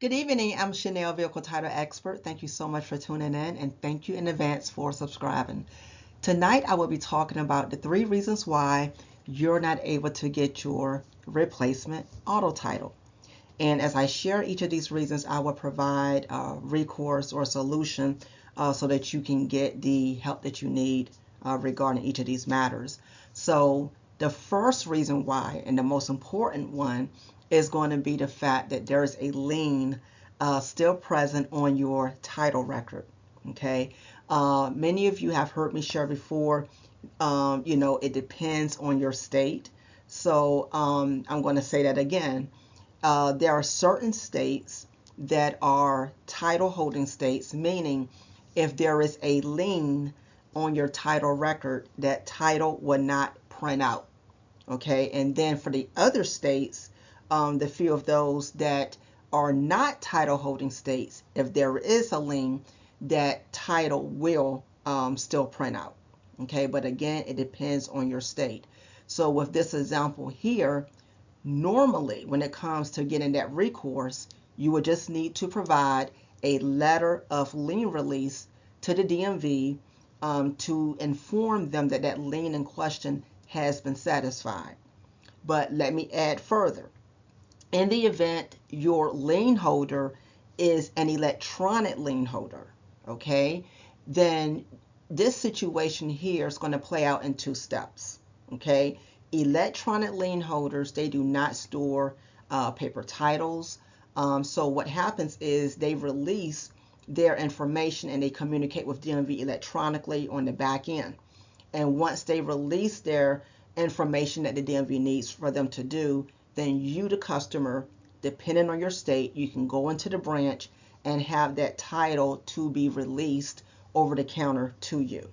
Good evening. I'm Chanel, Vehicle Title Expert. Thank you so much for tuning in, and thank you in advance for subscribing. Tonight, I will be talking about the 3 reasons why you're not able to get your replacement auto title. And as I share each of these reasons, I will provide a recourse or a solution so that you can get the help that you need regarding each of these matters. So, the first reason why, and the most important one, is going to be the fact that there is a lien still present on your title record. Okay. Many of you have heard me share before, it depends on your state. So I'm going to say that again. There are certain states that are title holding states, meaning if there is a lien on your title record, that title will not print out. Okay, and then for the other states, the few of those that are not title holding states, if there is a lien, that title will still print out. Okay, but again, it depends on your state. So with this example here, normally when it comes to getting that recourse, you would just need to provide a letter of lien release to the DMV to inform them that that lien in question has been satisfied. But let me add further. In the event your lien holder is an electronic lien holder, okay, then this situation here is going to play out in 2 steps. Okay, electronic lien holders, they do not store paper titles. So what happens is they release their information and they communicate with DMV electronically on the back end. And once they release their information that the DMV needs for them to do, then you, the customer, depending on your state, you can go into the branch and have that title to be released over the counter to you.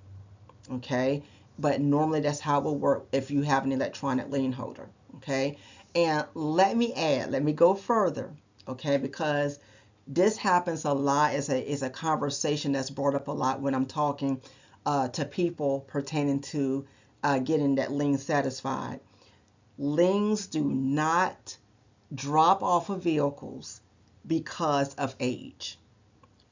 Okay, but normally that's how it will work if you have an electronic lien holder. Okay, and let me go further. Okay, because this happens a lot, is a conversation that's brought up a lot when I'm talking to people pertaining to getting that lien satisfied. Liens do not drop off of vehicles because of age.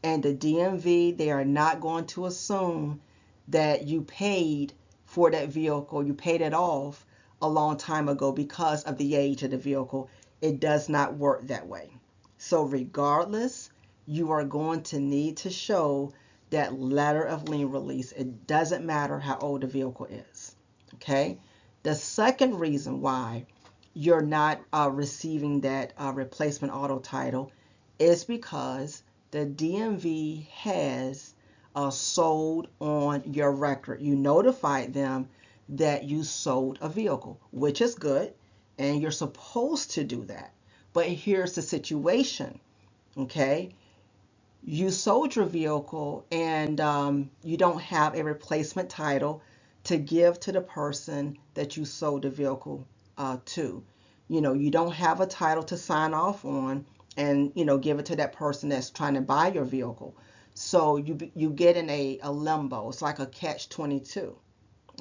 And the DMV, they are not going to assume that you paid for that vehicle, you paid it off a long time ago because of the age of the vehicle. It does not work that way. So regardless, you are going to need to show that letter of lien release. It doesn't matter how old the vehicle is. Okay. The second reason why you're not receiving that replacement auto title is because the DMV has sold on your record. You notified them that you sold a vehicle, which is good, and you're supposed to do that. But here's the situation, okay? You sold your vehicle and you don't have a replacement title to give to the person that you sold the vehicle to. You don't have a title to sign off on and give it to that person that's trying to buy your vehicle. So you get in a limbo. It's like a catch-22.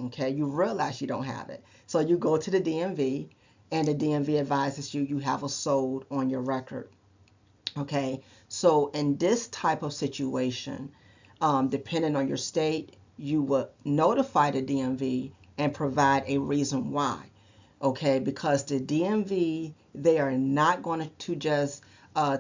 Okay, you realize you don't have it. So you go to the DMV and the DMV advises you have a sold on your record. Okay, so in this type of situation, depending on your state, you will notify the DMV and provide a reason why. Okay, because the DMV, they are not going to just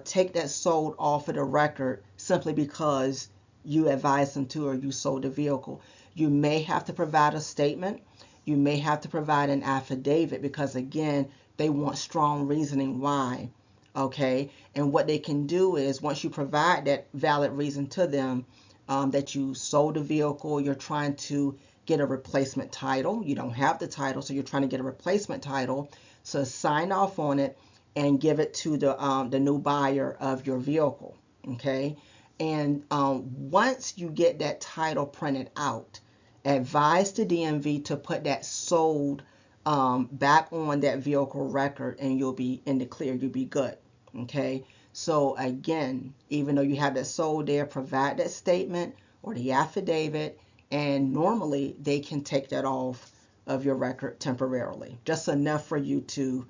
take that sold off of the record simply because you advised them to or you sold the vehicle. You may have to provide a statement. You may have to provide an affidavit because, again, they want strong reasoning why. Okay, and what they can do is once you provide that valid reason to them that you sold the vehicle, you're trying to get a replacement title. You don't have the title, so you're trying to get a replacement title. So sign off on it and give it to the new buyer of your vehicle. Okay, and once you get that title printed out, advise the DMV to put that sold back on that vehicle record, and you'll be in the clear. You'll be good. Okay, so again, even though you have that sold there, provide that statement or the affidavit, and normally they can take that off of your record temporarily, just enough for you to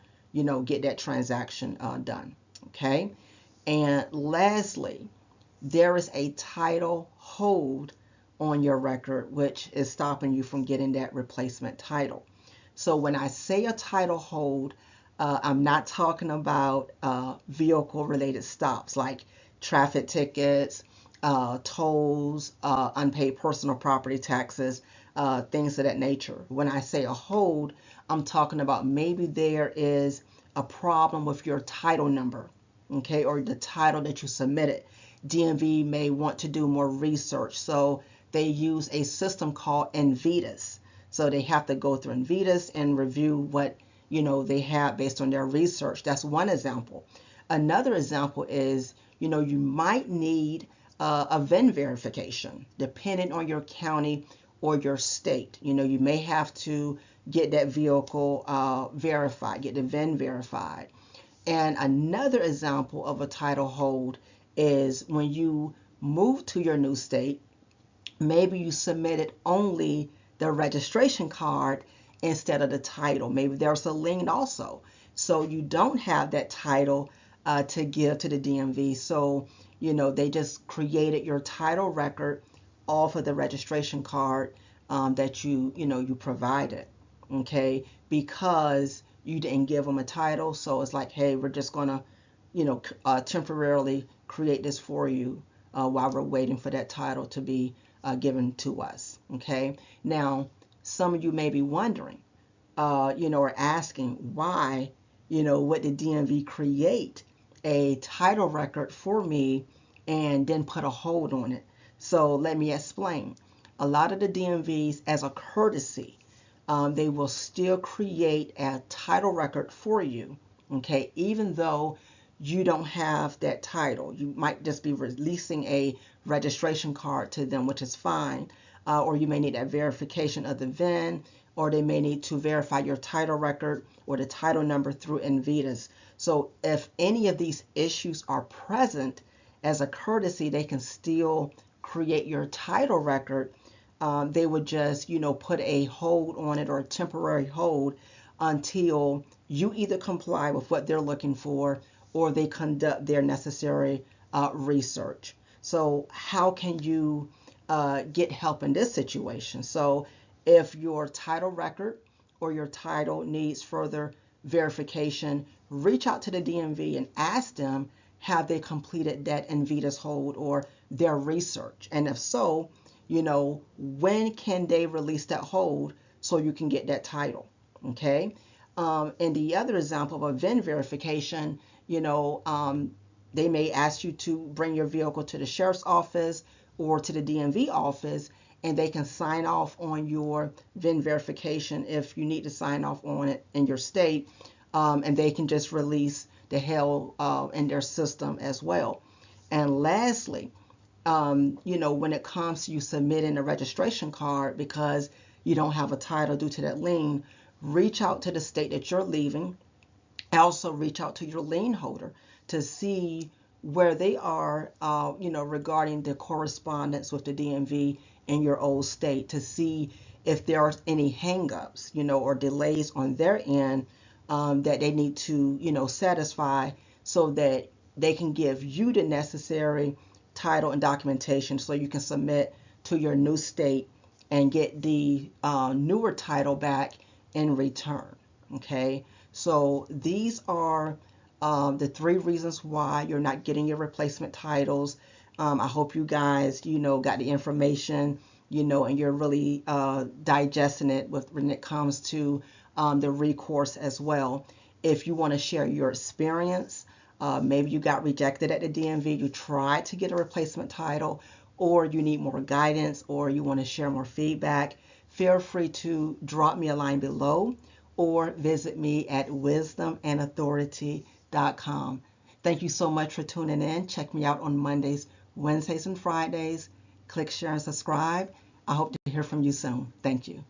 get that transaction done. Okay, And lastly, there is a title hold on your record, which is stopping you from getting that replacement title. So when I say a title hold, I'm not talking about vehicle related stops like traffic tickets, tolls, unpaid personal property taxes, things of that nature. When I say a hold, I'm talking about maybe there is a problem with your title number, okay, or the title that you submitted. DMV may want to do more research, so they use a system called Invitas. So they have to go through Invitas and review what they have based on their research. That's one example. Another example is you might need a VIN verification depending on your county or your state. You may have to get that vehicle verified, get the VIN verified. And another example of a title hold is when you move to your new state, maybe you submitted only the registration card instead of the title. Maybe there's a lien also. So you don't have that title to give to the DMV. So, they just created your title record off of the registration card that you provided, okay, because you didn't give them a title. So it's like, hey, we're just going to, temporarily create this for you while we're waiting for that title to be given to us, okay? Now, some of you may be wondering, or asking why, would the DMV create a title record for me and then put a hold on it? So let me explain. A lot of the DMVs, as a courtesy, they will still create a title record for you, okay, even though you don't have that title. You might just be releasing a registration card to them, which is fine, or you may need that verification of the VIN, or they may need to verify your title record or the title number through Invitas. So if any of these issues are present, as a courtesy, they can still create your title record. They would just, put a hold on it or a temporary hold until you either comply with what they're looking for or they conduct their necessary research. So how can you get help in this situation? So if your title record or your title needs further verification, reach out to the DMV and ask them, have they completed that Invitas hold or their research? And if so, when can they release that hold so you can get that title, okay? And the other example of a VIN verification, they may ask you to bring your vehicle to the sheriff's office or to the DMV office, and they can sign off on your VIN verification if you need to sign off on it in your state, and they can just release the hell in their system as well. And lastly, when it comes to you submitting a registration card because you don't have a title due to that lien, reach out to the state that you're leaving. Also reach out to your lien holder to see where they are, regarding the correspondence with the DMV in your old state, to see if there are any hangups, or delays on their end that they need to, satisfy so that they can give you the necessary title and documentation so you can submit to your new state and get the newer title back in return, okay? So these are the 3 reasons why you're not getting your replacement titles. I hope you guys, got the information, and you're really digesting it when it comes to the recourse as well. If you want to share your experience, maybe you got rejected at the DMV, you tried to get a replacement title, or you need more guidance, or you want to share more feedback, feel free to drop me a line below or visit me at wisdomandauthority.com. Thank you so much for tuning in. Check me out on Mondays, Wednesdays, and Fridays. Click, share, and subscribe. I hope to hear from you soon. Thank you.